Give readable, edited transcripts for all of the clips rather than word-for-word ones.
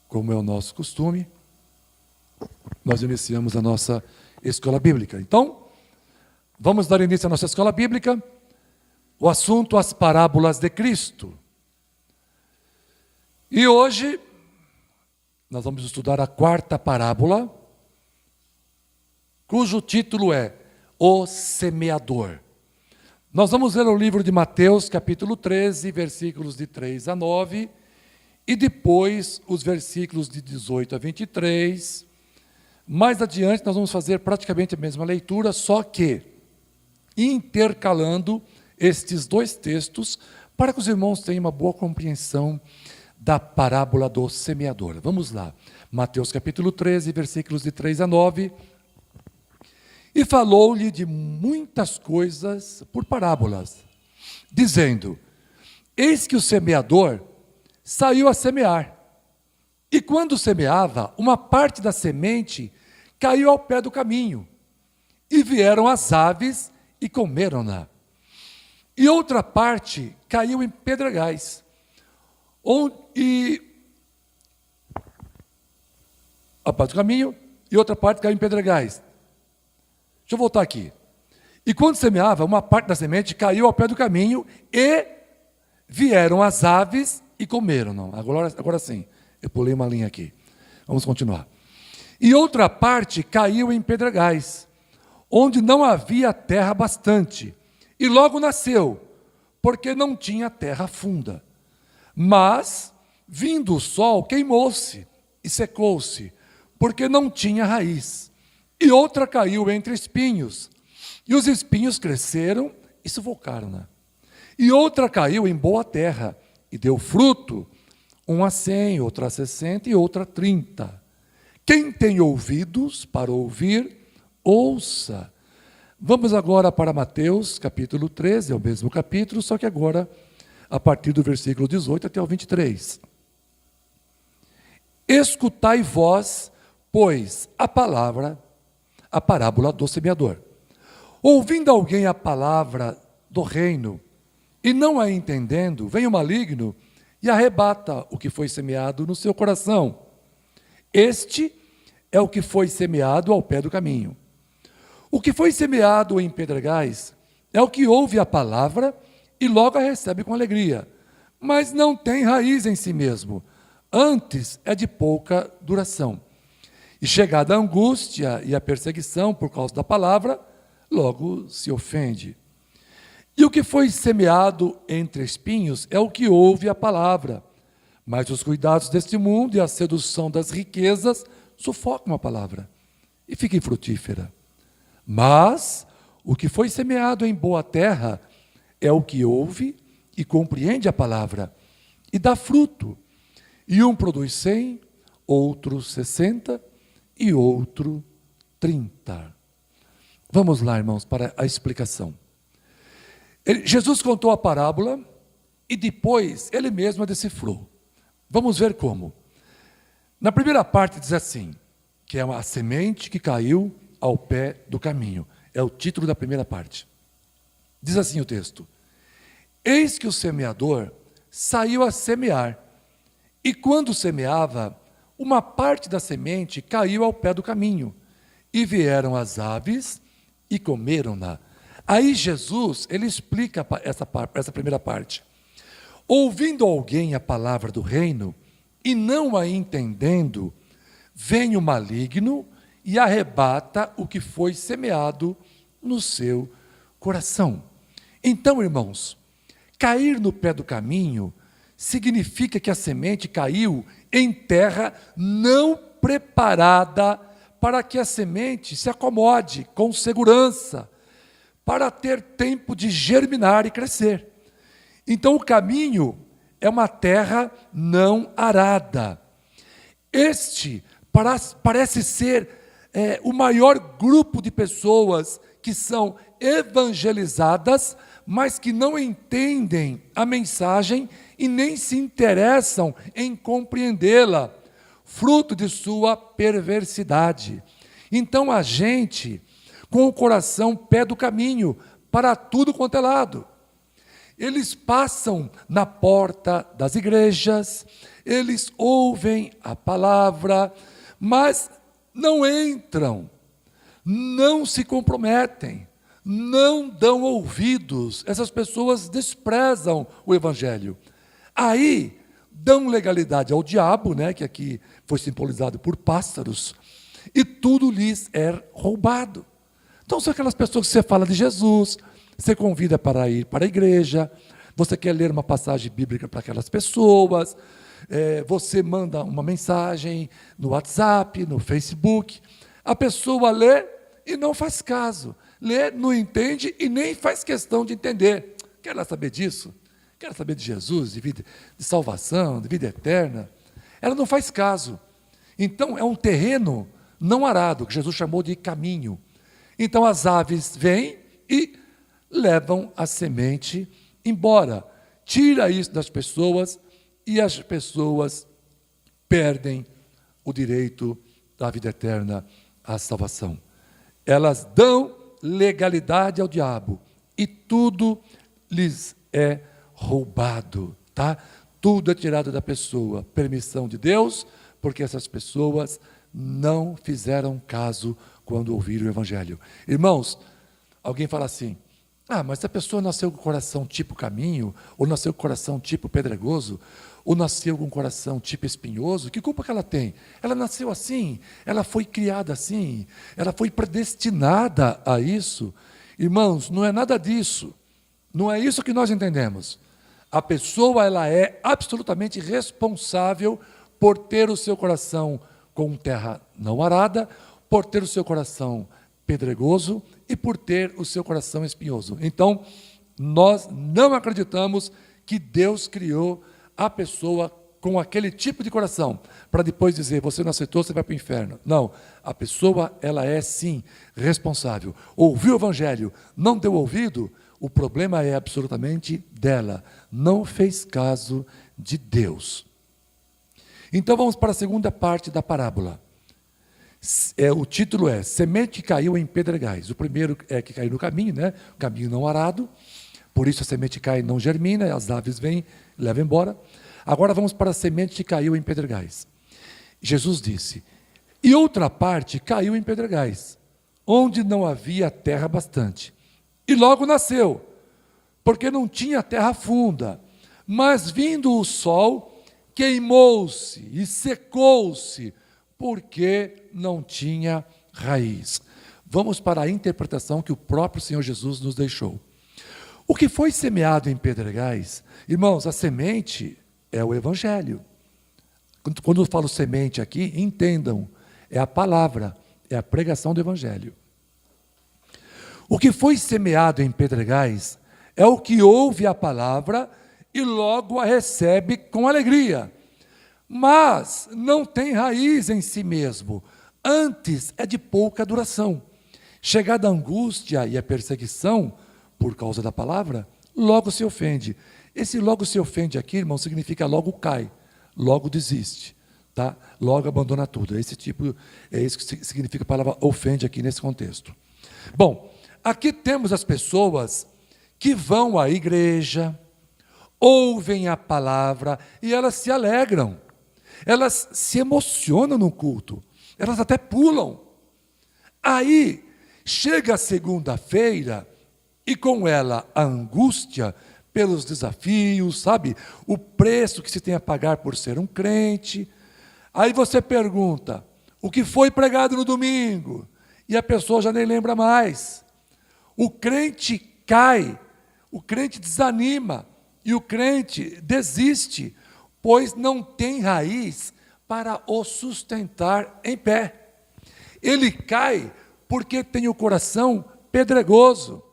como é o nosso costume, nós iniciamos a nossa escola bíblica. Então, vamos dar início à nossa escola bíblica. O assunto, as parábolas de Cristo. E hoje, nós vamos estudar a quarta parábola, cujo título é O Semeador. Nós vamos ler o livro de Mateus, capítulo 13, versículos de 3 a 9, e depois os versículos de 18 a 23. Mais adiante, nós vamos fazer praticamente a mesma leitura, só que intercalando estes dois textos, para que os irmãos tenham uma boa compreensão da parábola do semeador. Vamos lá, Mateus capítulo 13, versículos de 3 a 9. E falou-lhe de muitas coisas por parábolas, dizendo: eis que o semeador saiu a semear. E quando semeava, uma parte da semente caiu ao pé do caminho, e vieram as aves e comeram-na. E outra parte caiu em pedregais, a parte do caminho, e outra parte caiu em pedregais. Deixa eu voltar aqui. E quando semeava, uma parte da semente caiu ao pé do caminho, e vieram as aves e comeram. Não, agora sim, eu pulei uma linha aqui. Vamos continuar. E outra parte caiu em pedregais, onde não havia terra bastante, e logo nasceu, porque não tinha terra funda. Mas, vindo o sol, queimou-se e secou-se, porque não tinha raiz. E outra caiu entre espinhos, e os espinhos cresceram e sufocaram-na. E outra caiu em boa terra, e deu fruto, uma a 100, outra a 60 e outra a 30. Quem tem ouvidos para ouvir, ouça. Vamos agora para Mateus, capítulo 13, é o mesmo capítulo, só que agora a partir do versículo 18 até o 23. Escutai vós, pois, a parábola do semeador. Ouvindo alguém a palavra do reino, e não a entendendo, vem o maligno e arrebata o que foi semeado no seu coração. Este é o que foi semeado ao pé do caminho. O que foi semeado em pedregais é o que ouve a palavra e logo a recebe com alegria, mas não tem raiz em si mesmo, antes é de pouca duração. E chegada a angústia e a perseguição por causa da palavra, logo se ofende. E o que foi semeado entre espinhos é o que ouve a palavra, mas os cuidados deste mundo e a sedução das riquezas sufocam a palavra e fica infrutífera. Mas o que foi semeado em boa terra é o que ouve e compreende a palavra e dá fruto. E um produz 100, outro 60 e outro 30. Vamos lá, irmãos, para a explicação. Jesus contou a parábola e depois ele mesmo a decifrou. Vamos ver como. Na primeira parte diz assim, que é a semente que caiu ao pé do caminho. É o título da primeira parte. Diz assim o texto: eis que o semeador saiu a semear, e quando semeava, uma parte da semente caiu ao pé do caminho, e vieram as aves e comeram-na. Aí Jesus, ele explica essa primeira parte. Ouvindo alguém a palavra do reino, e não a entendendo, vem o maligno e arrebata o que foi semeado no seu coração. Então, irmãos, cair no pé do caminho significa que a semente caiu em terra não preparada para que a semente se acomode com segurança, para ter tempo de germinar e crescer. Então, o caminho é uma terra não arada. Este parece ser o maior grupo de pessoas que são evangelizadas, mas que não entendem a mensagem e nem se interessam em compreendê-la, fruto de sua perversidade. Então a gente, com o coração pé do caminho, para tudo quanto é lado. eles passam na porta das igrejas, eles ouvem a palavra, mas não entram, não se comprometem, não dão ouvidos. Essas pessoas desprezam o Evangelho. Aí, dão legalidade ao diabo, né, que aqui foi simbolizado por pássaros, e tudo lhes é roubado. Então, são aquelas pessoas que você fala de Jesus, você convida para ir para a igreja, você quer ler uma passagem bíblica para aquelas pessoas, você manda uma mensagem no WhatsApp, no Facebook, a pessoa lê e não faz caso, lê, não entende e nem faz questão de entender. Quer ela saber disso? Quer saber de Jesus, de vida, de salvação, de vida eterna? Ela não faz caso. Então, é um terreno não arado, que Jesus chamou de caminho. Então, as aves vêm e levam a semente embora. Tira isso das pessoas e as pessoas perdem o direito da vida eterna, à salvação. Elas dão legalidade ao diabo e tudo lhes é roubado, tá? Tudo é tirado da pessoa. Permissão de Deus, porque essas pessoas não fizeram caso quando ouviram o Evangelho. Irmãos, alguém fala assim, mas se a pessoa nasceu com o coração tipo caminho, ou nasceu com o coração tipo pedregoso, ou nasceu com o coração tipo espinhoso, que culpa que ela tem? Ela nasceu assim, ela foi criada assim, ela foi predestinada a isso. Irmãos, não é nada disso. Não é isso que nós entendemos. A pessoa, ela é absolutamente responsável por ter o seu coração com terra não arada, por ter o seu coração pedregoso e por ter o seu coração espinhoso. Então, nós não acreditamos que Deus criou a pessoa com aquele tipo de coração, para depois dizer, você não aceitou, você vai para o inferno. Não, a pessoa, ela é sim responsável. Ouviu o Evangelho, não deu ouvido, o problema é absolutamente dela. Não fez caso de Deus. Então vamos para a segunda parte da parábola. O título é Semente que caiu em pedregais. O primeiro é que caiu no caminho, né? O caminho não arado. Por isso a semente cai e não germina, as aves vêm e levam embora. Agora vamos para a semente que caiu em pedregais. Jesus disse, e outra parte caiu em pedregais, onde não havia terra bastante. E logo nasceu, porque não tinha terra funda. Mas vindo o sol, queimou-se e secou-se, porque não tinha raiz. Vamos para a interpretação que o próprio Senhor Jesus nos deixou. O que foi semeado em pedregais, irmãos, a semente é o Evangelho. Quando eu falo semente aqui, entendam, é a palavra, é a pregação do Evangelho. O que foi semeado em pedregais é o que ouve a palavra e logo a recebe com alegria, mas não tem raiz em si mesmo, antes é de pouca duração. Chegada a angústia e a perseguição, por causa da palavra, logo se ofende. Esse logo se ofende aqui, irmão, significa logo cai, logo desiste, tá? Logo abandona tudo. É isso que significa a palavra ofende aqui nesse contexto. Bom, aqui temos as pessoas que vão à igreja, ouvem a palavra e elas se alegram, elas se emocionam no culto, elas até pulam. Aí, chega a segunda-feira e com ela a angústia pelos desafios, sabe? O preço que se tem a pagar por ser um crente. Aí você pergunta, o que foi pregado no domingo? E a pessoa já nem lembra mais. O crente cai, o crente desanima e o crente desiste, pois não tem raiz para o sustentar em pé. Ele cai porque tem o coração pedregoso.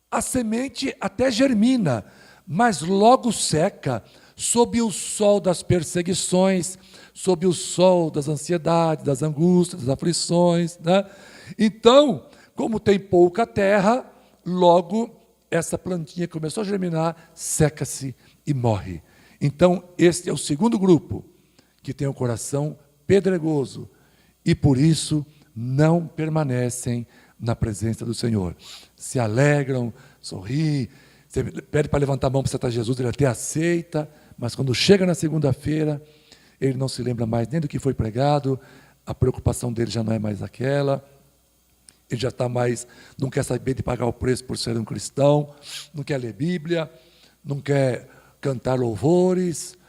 A semente até germina, mas logo seca, sob o sol das perseguições, sob o sol das ansiedades, das angústias, das aflições, né? Então, como tem pouca terra, logo essa plantinha começou a germinar, seca-se e morre. Então, este é o segundo grupo, que tem o coração pedregoso, e por isso não permanecem na presença do Senhor. Se alegram, sorriem, Você pede para levantar a mão para aceitar Jesus, ele até aceita, mas quando chega na segunda-feira, ele não se lembra mais nem do que foi pregado, a preocupação dele já não é mais aquela, ele já está mais, não quer saber de pagar o preço por ser um cristão, não quer ler Bíblia, não quer cantar louvores,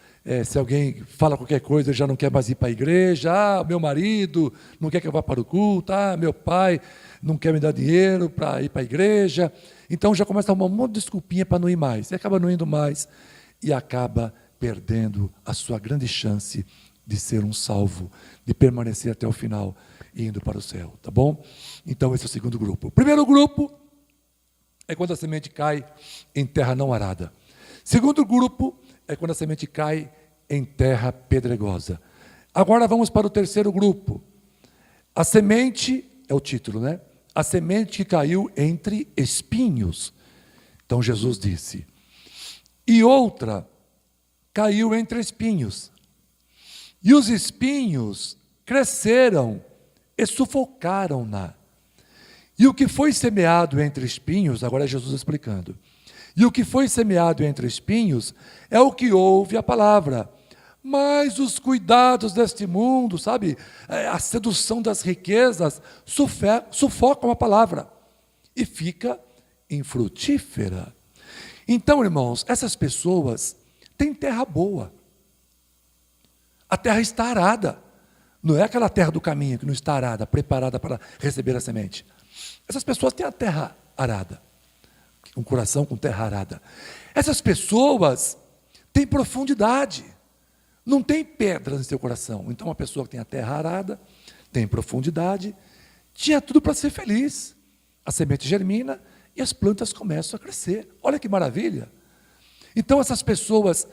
se alguém fala qualquer coisa, ele já não quer mais ir para a igreja, meu marido não quer que eu vá para o culto, meu pai não quer me dar dinheiro para ir para a igreja, então já começa a arrumar um monte de desculpinha para não ir mais, e acaba não indo mais, e acaba perdendo a sua grande chance de ser um salvo, de permanecer até o final, indo para o céu, tá bom? Então esse é o segundo grupo. O primeiro grupo é quando a semente cai em terra não arada. Segundo grupo é quando a semente cai em terra pedregosa. Agora vamos para o terceiro grupo. A semente, é o título, né? A semente que caiu entre espinhos. Então Jesus disse, e outra caiu entre espinhos. E os espinhos cresceram e sufocaram-na. E o que foi semeado entre espinhos, agora é Jesus explicando, e o que foi semeado entre espinhos é o que ouve a palavra. Mas os cuidados deste mundo, sabe, a sedução das riquezas, sufocam a palavra e fica infrutífera. Então, irmãos, essas pessoas têm terra boa. A terra está arada. Não é aquela terra do caminho que não está arada, preparada para receber a semente. Essas pessoas têm a terra arada. Um coração com terra arada. Essas pessoas têm profundidade. Não tem pedras em seu coração. Então, uma pessoa que tem a terra arada, tem profundidade, tinha tudo para ser feliz. A semente germina e as plantas começam a crescer. Olha que maravilha. Então, essas pessoas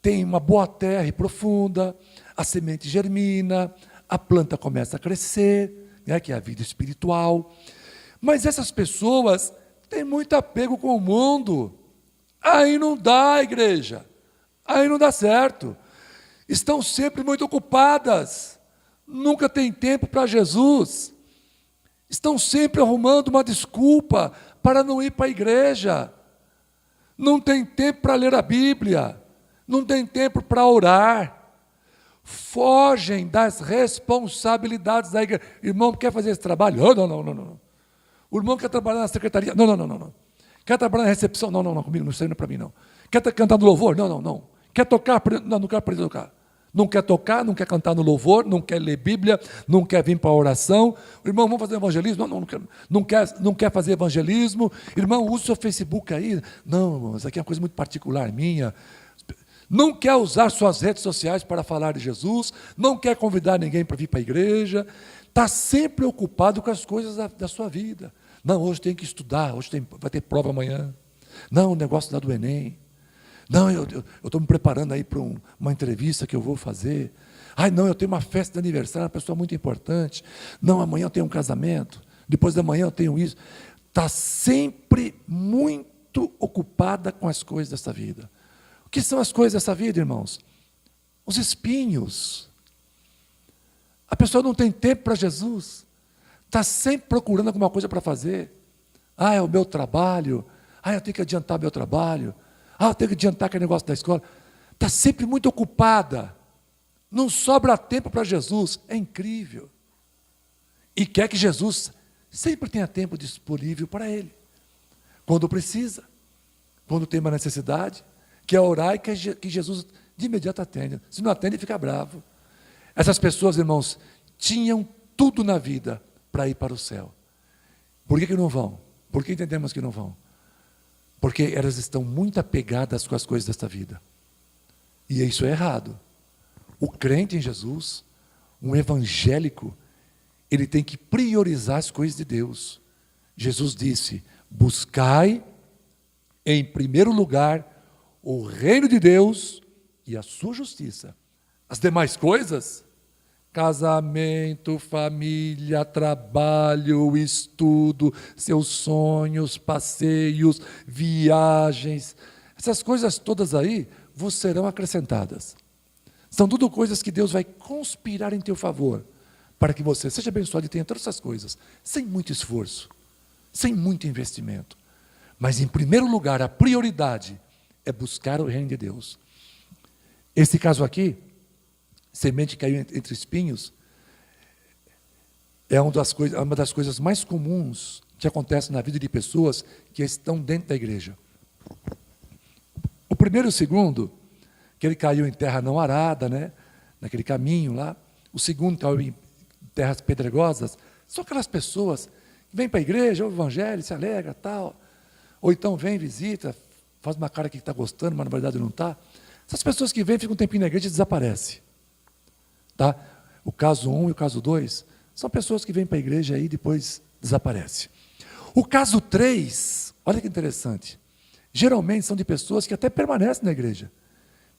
têm uma boa terra e profunda, a semente germina, a planta começa a crescer, né, que é a vida espiritual. Mas essas pessoas têm muito apego com o mundo. Aí não dá, igreja. Aí não dá certo. Estão sempre muito ocupadas. Nunca tem tempo para Jesus. Estão sempre arrumando uma desculpa para não ir para a igreja. Não tem tempo para ler a Bíblia. Não tem tempo para orar. Fogem das responsabilidades da igreja. Irmão, quer fazer esse trabalho? Oh, não. O irmão quer trabalhar na secretaria? Não. Quer trabalhar na recepção? Não, comigo, não sei para mim, não. Quer cantar no louvor? Não. Quer tocar? Não quero aprender a tocar. Não quer tocar, não quer cantar no louvor, não quer ler Bíblia, não quer vir para a oração. Irmão, vamos fazer evangelismo? Não quer fazer evangelismo. Irmão, use o seu Facebook aí. Não, irmão, isso aqui é uma coisa muito particular minha. Não quer usar suas redes sociais para falar de Jesus, não quer convidar ninguém para vir para a igreja, está sempre ocupado com as coisas da sua vida. Não, hoje tem que estudar, vai ter prova amanhã. Não, o negócio lá do Enem. Não, eu estou me preparando aí para uma entrevista que eu vou fazer. Não, eu tenho uma festa de aniversário, uma pessoa muito importante. Não, amanhã eu tenho um casamento, depois da manhã eu tenho isso. Está sempre muito ocupada com as coisas dessa vida. O que são as coisas dessa vida, irmãos? Os espinhos. A pessoa não tem tempo para Jesus. Está sempre procurando alguma coisa para fazer. É o meu trabalho. Eu tenho que adiantar meu trabalho. Eu tenho que adiantar aquele negócio da escola. Está sempre muito ocupada. Não sobra tempo para Jesus. É incrível. E quer que Jesus sempre tenha tempo disponível para ele. Quando precisa. Quando tem uma necessidade. Quer orar e quer que Jesus de imediato atende. Se não atende, fica bravo. Essas pessoas, irmãos, tinham tudo na vida para ir para o céu. Por que não vão? Por que entendemos que não vão? Porque elas estão muito apegadas com as coisas desta vida. E isso é errado. O crente em Jesus, um evangélico, ele tem que priorizar as coisas de Deus. Jesus disse, buscai em primeiro lugar o reino de Deus e a sua justiça. As demais coisas, casamento, família, trabalho, estudo, seus sonhos, passeios, viagens, essas coisas todas aí vos serão acrescentadas. São tudo coisas que Deus vai conspirar em teu favor, para que você seja abençoado e tenha todas essas coisas, sem muito esforço, sem muito investimento. Mas, em primeiro lugar, a prioridade é buscar o reino de Deus. Esse caso aqui, semente que caiu entre espinhos, é uma das coisas mais comuns que acontece na vida de pessoas que estão dentro da igreja. O primeiro e o segundo, que ele caiu em terra não arada, né? Naquele caminho lá. O segundo caiu em terras pedregosas. São aquelas pessoas que vêm para a igreja, ouvem o evangelho, se alegra, tal. Ou então vem, visita, faz uma cara que está gostando, mas na verdade não está. Essas pessoas que vêm, ficam um tempinho na igreja e desaparecem. Tá? O caso 1 e o caso 2 são pessoas que vêm para a igreja e depois desaparecem. O caso 3, olha que interessante. Geralmente são de pessoas que até permanecem na igreja.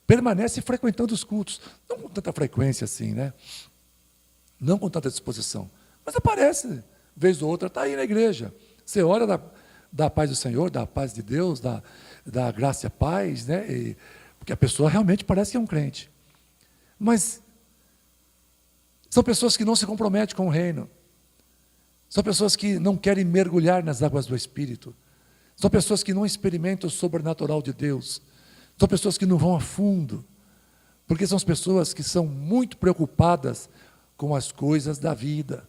Permanecem frequentando os cultos. Não com tanta frequência assim, né? Não com tanta disposição. Mas aparece, vez ou outra, está aí na igreja. Você ora da paz do Senhor, da paz de Deus, da graça e a paz, né? Porque a pessoa realmente parece que é um crente. Mas são pessoas que não se comprometem com o reino. São pessoas que não querem mergulhar nas águas do Espírito. São pessoas que não experimentam o sobrenatural de Deus. São pessoas que não vão a fundo. Porque são as pessoas que são muito preocupadas com as coisas da vida.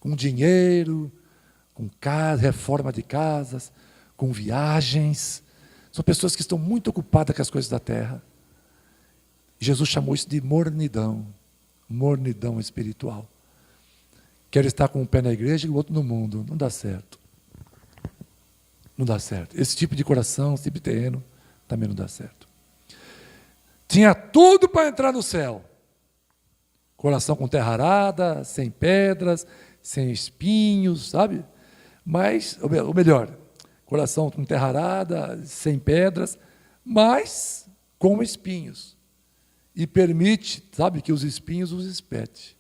Com dinheiro, com casa, reforma de casas, com viagens. São pessoas que estão muito ocupadas com as coisas da terra. Jesus chamou isso de mornidão. Mornidão espiritual. Quero estar com um pé na igreja e o outro no mundo. Não dá certo. Não dá certo. Esse tipo de coração, esse tipo de terreno, também não dá certo. Tinha tudo para entrar no céu. Coração com terra arada, sem pedras, sem espinhos, sabe? Mas, ou melhor, coração com terra arada, sem pedras, mas com espinhos. E permite, sabe, que os espinhos os espete.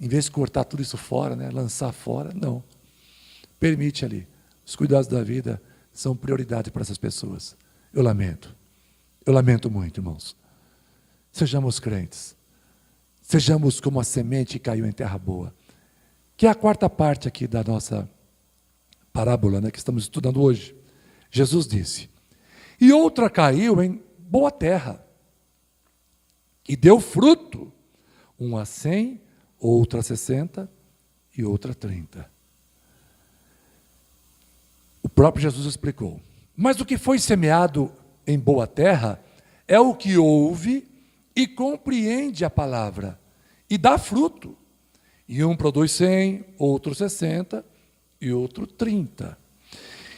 Em vez de cortar tudo isso fora, né, lançar fora, não. Permite ali. Os cuidados da vida são prioridade para essas pessoas. Eu lamento muito, irmãos. Sejamos crentes. Sejamos como a semente que caiu em terra boa. Que é a quarta parte aqui da nossa parábola, né, que estamos estudando hoje. Jesus disse: e outra caiu em boa terra, e deu fruto, um a 100, outro a 60 e outro a 30. O próprio Jesus explicou. Mas o que foi semeado em boa terra é o que ouve e compreende a palavra e dá fruto. E um produz 100, outro 60 e outro 30.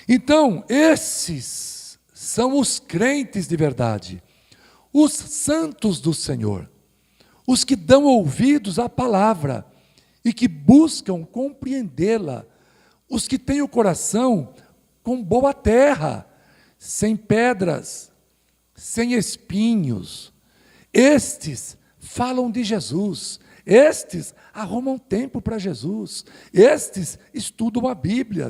Então, esses são os crentes de verdade, os santos do Senhor, os que dão ouvidos à palavra e que buscam compreendê-la, os que têm o coração com boa terra, sem pedras, sem espinhos. Estes falam de Jesus, estes arrumam tempo para Jesus, estes estudam a Bíblia,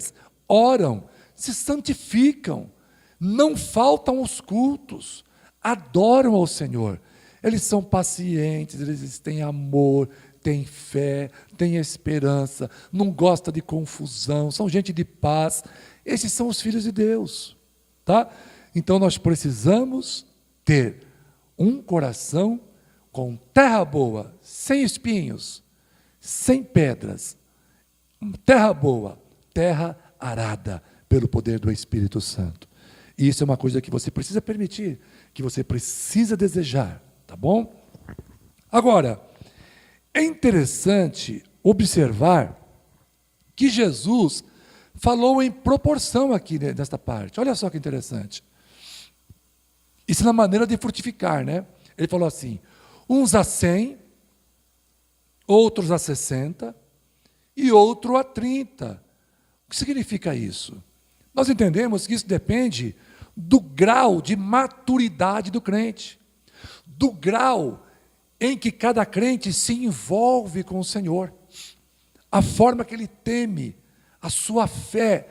oram, se santificam, não faltam aos cultos, adoram ao Senhor. Eles são pacientes, eles têm amor, têm fé, têm esperança, não gostam de confusão, são gente de paz. Esses são os filhos de Deus, tá? Então nós precisamos ter um coração com terra boa, sem espinhos, sem pedras, terra boa, terra arada pelo poder do Espírito Santo. E isso é uma coisa que você precisa permitir, que você precisa desejar, tá bom? Agora, é interessante observar que Jesus falou em proporção aqui nesta parte. Olha só que interessante. Isso é na maneira de frutificar, né? Ele falou assim: uns a 100, outros a 60 e outro a 30. O que significa isso? Nós entendemos que isso depende do grau de maturidade do crente, do grau em que cada crente se envolve com o Senhor, a forma que ele teme, a sua fé,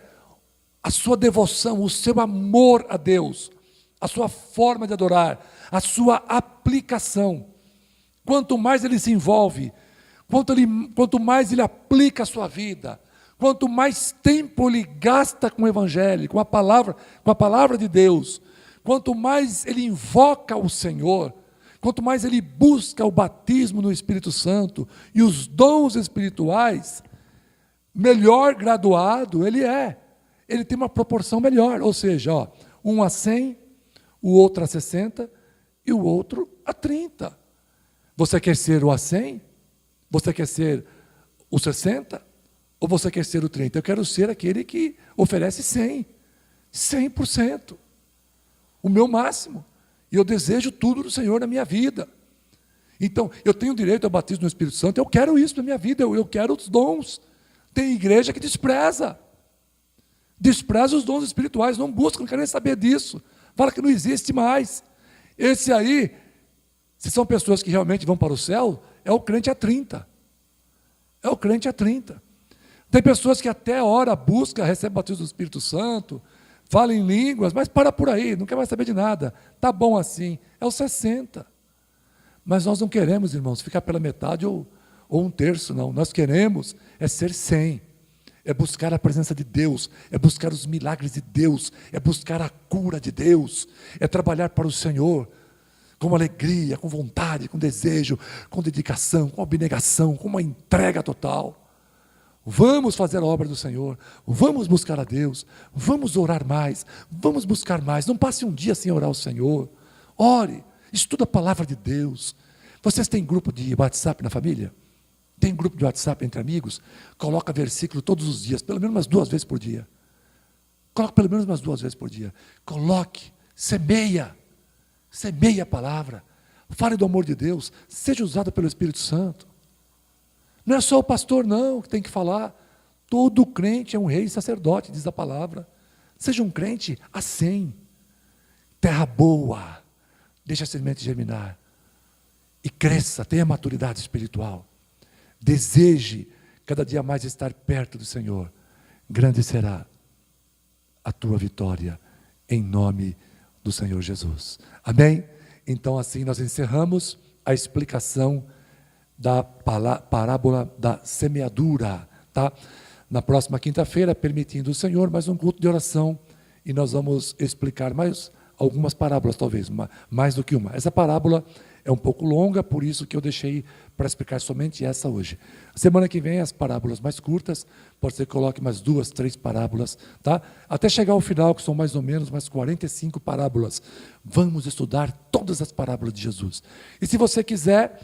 a sua devoção, o seu amor a Deus, a sua forma de adorar, a sua aplicação. Quanto mais ele se envolve, quanto mais ele aplica a sua vida, quanto mais tempo ele gasta com o Evangelho, com a palavra de Deus, quanto mais ele invoca o Senhor, quanto mais ele busca o batismo no Espírito Santo e os dons espirituais, melhor graduado ele é. Ele tem uma proporção melhor, ou seja, um a 100, o outro a 60 e o outro a 30. Você quer ser o a 100? Você quer ser o 60? Ou você quer ser o 30? Eu quero ser aquele que oferece 100. 100%. O meu máximo. E eu desejo tudo do Senhor na minha vida. Então, eu tenho direito ao batismo no Espírito Santo, eu quero isso na minha vida, eu quero os dons. Tem igreja que despreza os dons espirituais, não busca, não quer nem saber disso. Fala que não existe mais. Esse aí, se são pessoas que realmente vão para o céu, é o crente a 30. É o crente a 30. Tem pessoas que até ora, busca, recebe o batismo do Espírito Santo, fala em línguas, mas para por aí, não quer mais saber de nada. Está bom assim. É o 60. Mas nós não queremos, irmãos, ficar pela metade ou um terço, não. Nós queremos ser 100. É buscar a presença de Deus, é buscar os milagres de Deus, é buscar a cura de Deus, é trabalhar para o Senhor com alegria, com vontade, com desejo, com dedicação, com abnegação, com uma entrega total. Vamos fazer a obra do Senhor, vamos buscar a Deus, vamos orar mais, vamos buscar mais. Não passe um dia sem orar ao Senhor. Ore, estuda a palavra de Deus. Vocês têm grupo de WhatsApp na família? Tem grupo de WhatsApp entre amigos? Coloca versículo todos os dias, pelo menos umas 2 vezes por dia. Coloca pelo menos umas 2 vezes por dia. Coloque, semeia a palavra. Fale do amor de Deus, seja usado pelo Espírito Santo. Não é só o pastor, não, que tem que falar. Todo crente é um rei e sacerdote, diz a palavra. Seja um crente a 100. Terra boa, deixa a semente germinar. E cresça, tenha maturidade espiritual. Deseje cada dia mais estar perto do Senhor. Grande será a tua vitória, em nome do Senhor Jesus. Amém? Então assim nós encerramos a explicação da parábola da semeadura, tá? Na próxima quinta-feira, permitindo o Senhor, mais um culto de oração, e nós vamos explicar mais algumas parábolas, talvez, mais do que uma. Essa parábola é um pouco longa, por isso que eu deixei para explicar somente essa hoje. Semana que vem, as parábolas mais curtas, pode ser que coloque mais 2, 3 parábolas, tá? Até chegar ao final, que são mais ou menos mais 45 parábolas. Vamos estudar todas as parábolas de Jesus. E se você quiser,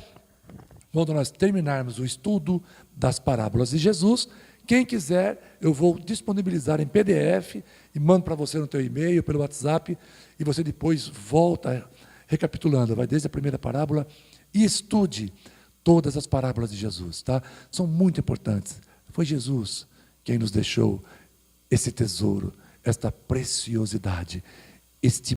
quando nós terminarmos o estudo das parábolas de Jesus, quem quiser, eu vou disponibilizar em PDF e mando para você no teu e-mail, pelo WhatsApp, e você depois volta recapitulando, vai desde a primeira parábola e estude todas as parábolas de Jesus, tá? São muito importantes. Foi Jesus quem nos deixou esse tesouro, esta preciosidade, este